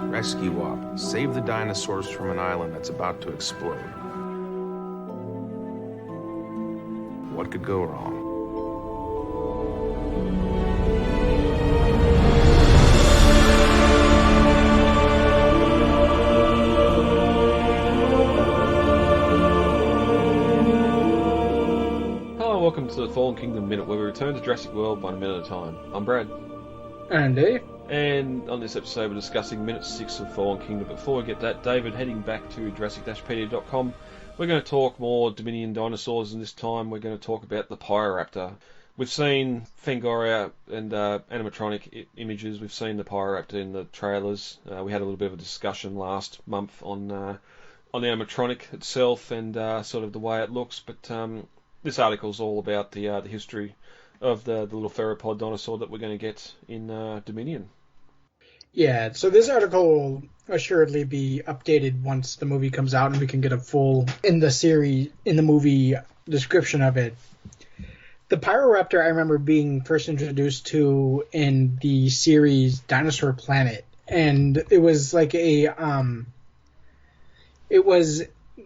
Rescue Op. Save the dinosaurs from an island that's about to explode. What could go wrong? Welcome to the Fallen Kingdom Minute, where we return to Jurassic World 1 minute at a time. I'm Brad. And Dave. And on this episode we're discussing Minute 6 of Fallen Kingdom. Before we get that, David, heading back to Jurassic-Pedia.com, we're going to talk more Dominion dinosaurs, and this time we're going to talk about the Pyroraptor. We've seen Fangoria and animatronic images, we've seen the Pyroraptor in the trailers. We had a little bit of a discussion last month on the animatronic itself and sort of the way it looks, but this article's all about the history of the little theropod dinosaur that we're going to get in Dominion. Yeah, so this article will assuredly be updated once the movie comes out and we can get a full in the movie description of it. The Pyroraptor I remember being first introduced to in the series Dinosaur Planet, and it was like it was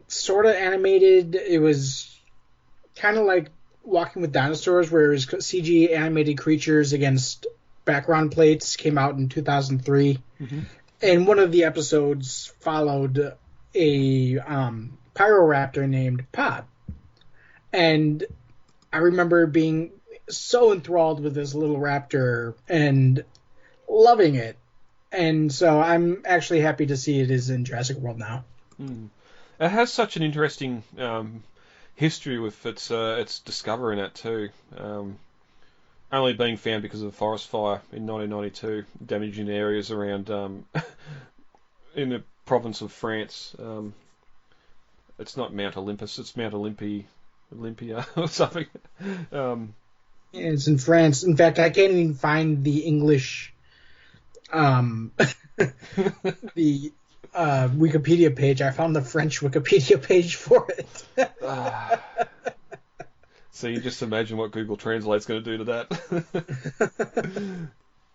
sort of animated. It was kind of like Walking with Dinosaurs, where it was CG animated creatures against background plates. Came out in 2003. Mm-hmm. And one of the episodes followed a Pyroraptor named Pod. And I remember being so enthralled with this little raptor and loving it. And so I'm actually happy to see it is in Jurassic World now. Mm. It has such an interesting history with its discovery in it too. Only being found because of a forest fire in 1992, damaging areas around in the province of France. It's not Mount Olympus, it's Mount Olympia or something. It's in France. In fact, I can't even find the English the Wikipedia page. I found the French Wikipedia page for it. So you just imagine what Google Translate's going to do to that.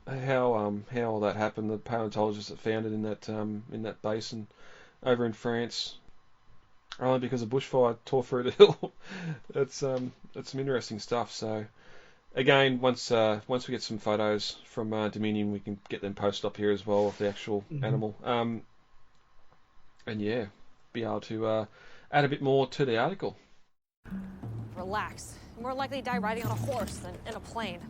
How that happened? The paleontologists that found it in that basin over in France, only because a bushfire tore through the hill. That's some interesting stuff. So again, once we get some photos from Dominion, we can get them posted up here as well of the actual animal. And yeah, be able to add a bit more to the article. Relax. You're more likely to die riding on a horse than in a plane.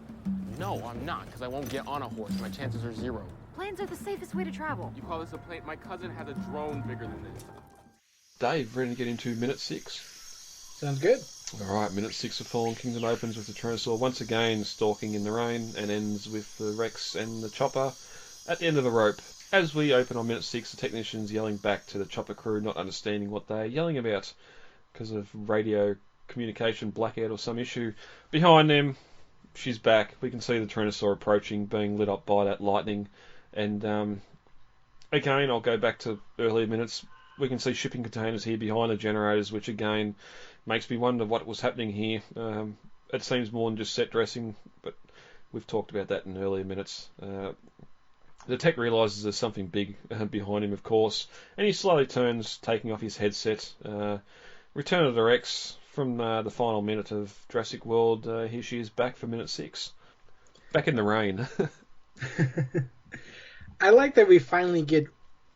No, I'm not, because I won't get on a horse. My chances are 0. Planes are the safest way to travel. You call this a plane? My cousin has a drone bigger than this. Dave, ready to get into Minute 6? Sounds good. Alright, Minute 6 of Fallen Kingdom opens with the Tyrannosaur once again stalking in the rain and ends with the Rex and the Chopper at the end of the rope. As we open on Minute 6, the technicians yelling back to the Chopper crew, not understanding what they're yelling about because of radio communication blackout or some issue. Behind them, she's back. We can see the Tyrannosaur approaching, being lit up by that lightning. And again, I'll go back to earlier minutes. We can see shipping containers here behind the generators, which again makes me wonder what was happening here. It seems more than just set dressing, but we've talked about that in earlier minutes. The tech realises there's something big behind him, of course, and he slowly turns, taking off his headset. Return of the Rex from the final minute of Jurassic World. Here she is back for Minute 6. Back in the rain. I like that we finally get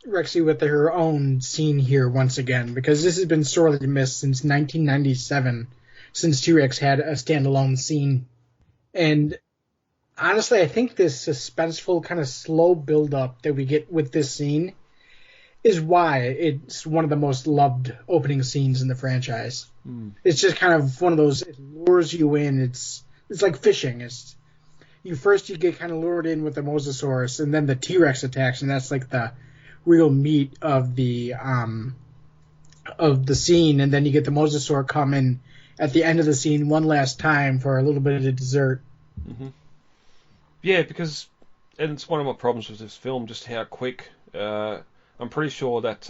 Rexy with her own scene here once again, because this has been sorely missed since 1997, since T-Rex had a standalone scene. And honestly, I think this suspenseful kind of slow build-up that we get with this scene is why it's one of the most loved opening scenes in the franchise. It's just kind of one of those, it lures you in. It's like fishing. You get kind of lured in with the Mosasaurus, and then the T-Rex attacks, and that's like the real meat of the scene. And then you get the Mosasaur come in at the end of the scene one last time for a little bit of the dessert. Mm-hmm. Yeah, because, and it's one of my problems with this film, just how quick. I'm pretty sure that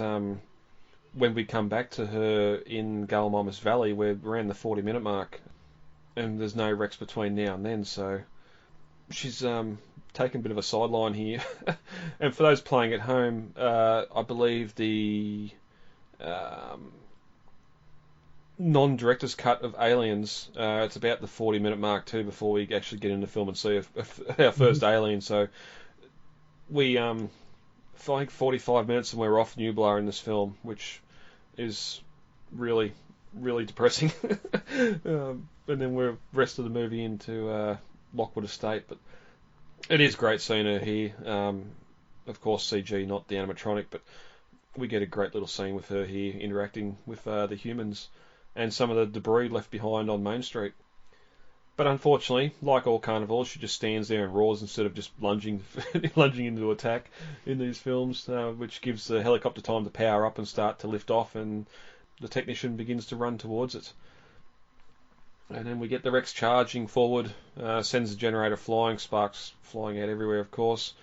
when we come back to her in Gallimimus Valley, we're around the 40-minute mark, and there's no Rex between now and then, so she's taken a bit of a sideline here. And for those playing at home, I believe the non-director's cut of Aliens, it's about the 40-minute mark too before we actually get into the film and see our first alien. So we, I think 45 minutes and we're off Nublar in this film, which is really, really depressing. And then we're rest of the movie into Lockwood Estate, but it is great seeing her here. Of course, CG, not the animatronic, but we get a great little scene with her here interacting with the humans and some of the debris left behind on Main Street. But unfortunately, like all carnivores, she just stands there and roars instead of just lunging into attack in these films, which gives the helicopter time to power up and start to lift off, and the technician begins to run towards it. And then we get the Rex charging forward, sends the generator flying, sparks flying out everywhere, of course,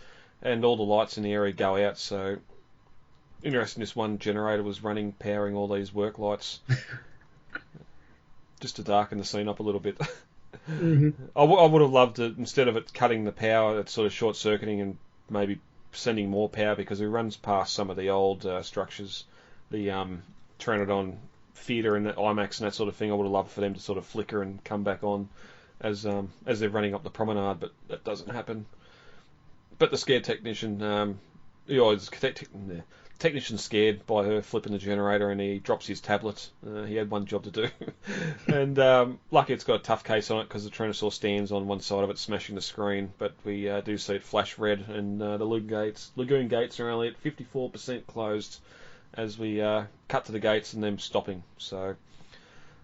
and all the lights in the area go out. So, interesting, this one generator was running, powering all these work lights, just to darken the scene up a little bit. Mm-hmm. I would have loved it, instead of it cutting the power, it's sort of short-circuiting and maybe sending more power, because it runs past some of the old structures, the Pteranodon Theatre and the IMAX and that sort of thing. I would have loved for them to sort of flicker and come back on as they're running up the promenade, but that doesn't happen. But the scared technician, technician's scared by her flipping the generator, and he drops his tablet. He had one job to do. And lucky it's got a tough case on it, because the Tyrannosaur stands on one side of it, smashing the screen. But we do see it flash red, and the lagoon gates are only at 54% closed as we cut to the gates and them stopping. So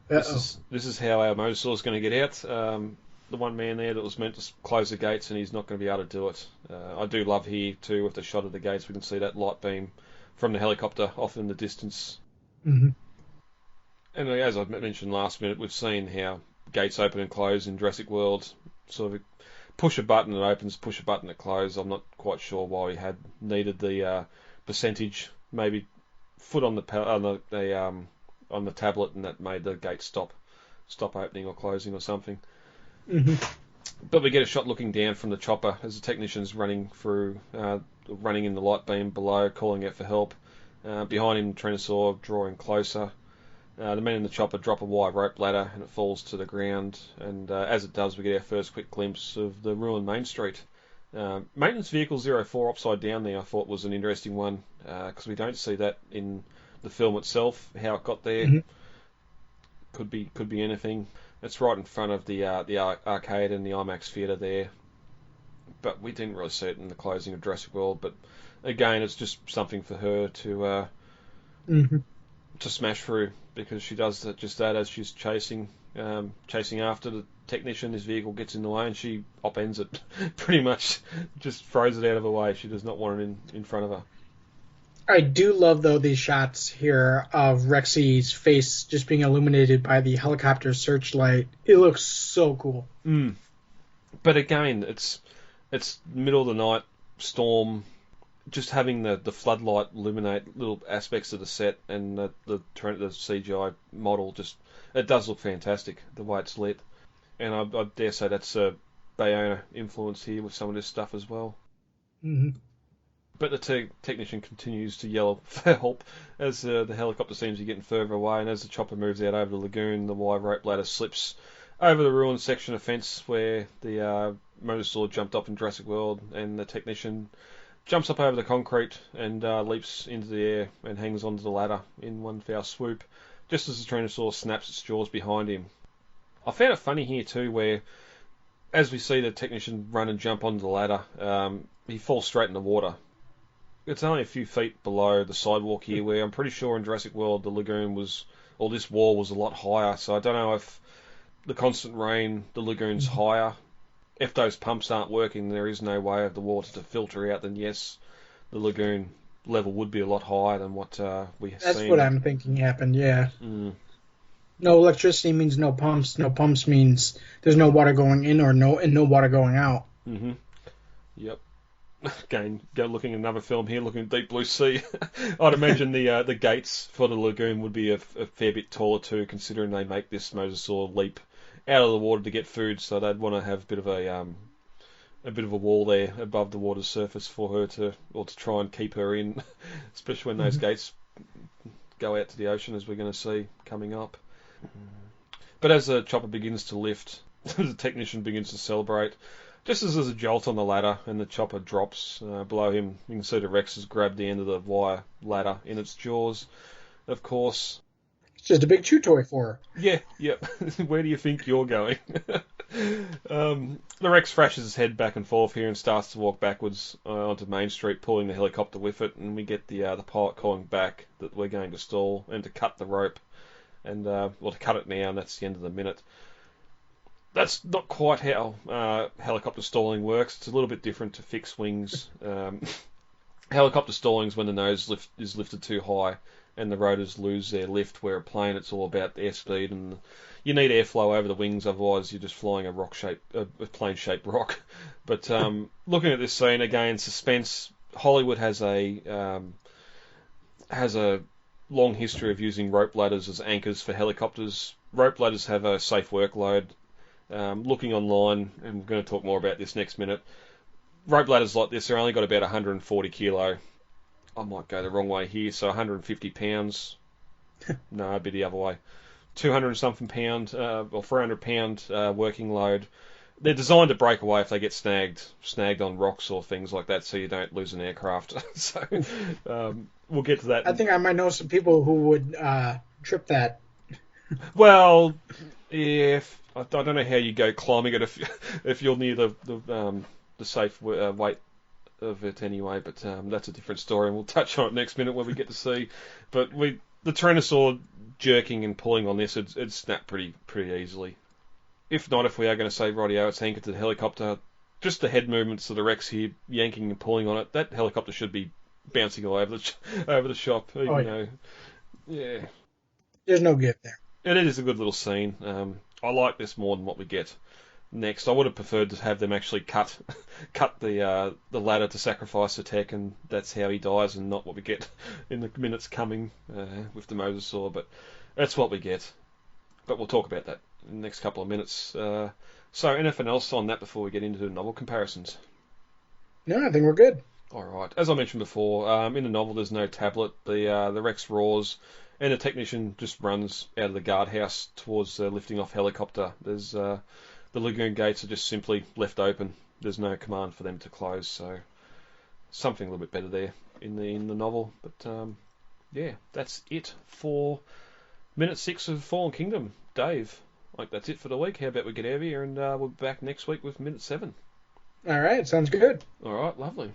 this is how our mosasaur is going to get out. The one man there that was meant to close the gates, and he's not going to be able to do it. I do love here too, with the shot of the gates, we can see that light beam from the helicopter off in the distance. Mm-hmm. And as I mentioned last minute, we've seen how gates open and close in Jurassic World. Sort of push a button it opens, push a button it closes. I'm not quite sure why we needed the percentage, maybe foot on the tablet, and that made the gate stop opening or closing or something. Mm-hmm. But we get a shot looking down from the chopper as the technician's running in the light beam below, calling out for help. Behind him, Tyrannosaur drawing closer. The men in the chopper drop a wire rope ladder, and it falls to the ground. And as it does, we get our first quick glimpse of the ruined Main Street. Maintenance Vehicle 04 upside down there, I thought was an interesting one, because we don't see that in the film itself. How it got there could be anything. It's right in front of the arcade and the IMAX theatre there, but we didn't really see it in the closing of Jurassic World. But again, it's just something for her to smash through, because she does just that as she's chasing after the technician. His vehicle gets in the way, and she upends it, pretty much just throws it out of the way. She does not want it in front of her. I do love, though, these shots here of Rexy's face just being illuminated by the helicopter searchlight. It looks so cool. But again, it's middle of the night, storm, just having the floodlight illuminate little aspects of the set, and the CGI model, just it does look fantastic, the way it's lit. And I dare say that's a Bayona influence here with some of this stuff as well. Mm-hmm. But the technician continues to yell for help as the helicopter seems to be getting further away, and as the chopper moves out over the lagoon, the wire rope ladder slips over the ruined section of fence where the mosasaur jumped up in Jurassic World, and the technician jumps up over the concrete and leaps into the air and hangs onto the ladder in one foul swoop, just as the Tyrannosaur snaps its jaws behind him. I found it funny here too, where as we see the technician run and jump onto the ladder, he falls straight in the water. It's only a few feet below the sidewalk here, where I'm pretty sure in Jurassic World the lagoon this wall was a lot higher. So I don't know if the constant rain, the lagoon's higher. If those pumps aren't working, there is no way of the water to filter out, then yes, the lagoon level would be a lot higher than what we have seen. That's what I'm thinking happened, yeah. No electricity means no pumps. No pumps means there's no water going in or no water going out. Mm-hmm. Yep. Again, looking at another film here, looking at Deep Blue Sea. I'd imagine the gates for the lagoon would be a fair bit taller too, considering they make this mosasaur leap out of the water to get food, so they'd want to have a bit of a a bit of a wall there above the water's surface for her to try and keep her in, especially when those gates go out to the ocean, as we're going to see coming up. But as the chopper begins to lift, the technician begins to celebrate. Just as there's a jolt on the ladder and the chopper drops below him, you can see the Rex has grabbed the end of the wire ladder in its jaws. Of course, It's just a big chew toy for her. yeah, yep. Where do you think you're going? The Rex thrashes his head back and forth here and starts to walk backwards onto Main Street, pulling the helicopter with it, and we get the pilot calling back that we're going to stall and to cut the rope, and to cut it now, and that's the end of the minute. That's not quite how helicopter stalling works. It's a little bit different to fixed wings. Helicopter stalling is when the nose is lifted too high and the rotors lose their lift, where a plane, it's all about airspeed, and you need airflow over the wings, otherwise you're just flying a plane-shaped rock. But looking at this scene again, suspense. Hollywood has a long history of using rope ladders as anchors for helicopters. Rope ladders have a safe workload. Looking online, and we're going to talk more about this next minute, rope ladders like this are only got about 140 kilo. I might go the wrong way here, so 150 pounds. No, it'd be the other way. 200 and something pound, or 400 pound working load. They're designed to break away if they get snagged on rocks or things like that, so you don't lose an aircraft. So we'll get to that. I think I might know some people who would trip that. Well, if I don't know how you go climbing it if you're near the safe weight of it anyway, but that's a different story, and we'll touch on it next minute when we get to see. But the Tyrannosaur jerking and pulling on this, it'd snap pretty easily. If not, if we are going to say, rightio, it's anchored to the helicopter, just the head movements of the Rex here, yanking and pulling on it, that helicopter should be bouncing all over the shop, even though, yeah. There's no give there. It is a good little scene. I like this more than what we get next. I would have preferred to have them actually cut the ladder to sacrifice the tech, and that's how he dies, and not what we get in the minutes coming with the mosasaur. But that's what we get. But we'll talk about that in the next couple of minutes. So anything else on that before we get into the novel comparisons? No, I think we're good. All right. As I mentioned before, in the novel there's no tablet. The Rex roars, and the technician just runs out of the guardhouse towards the lifting off helicopter. There's the lagoon gates are just simply left open. There's no command for them to close, so something a little bit better there in the novel. But yeah, that's it for minute 6 of Fallen Kingdom. Dave, that's it for the week. How about we get out of here, and we'll be back next week with minute 7. All right, sounds good. All right, lovely.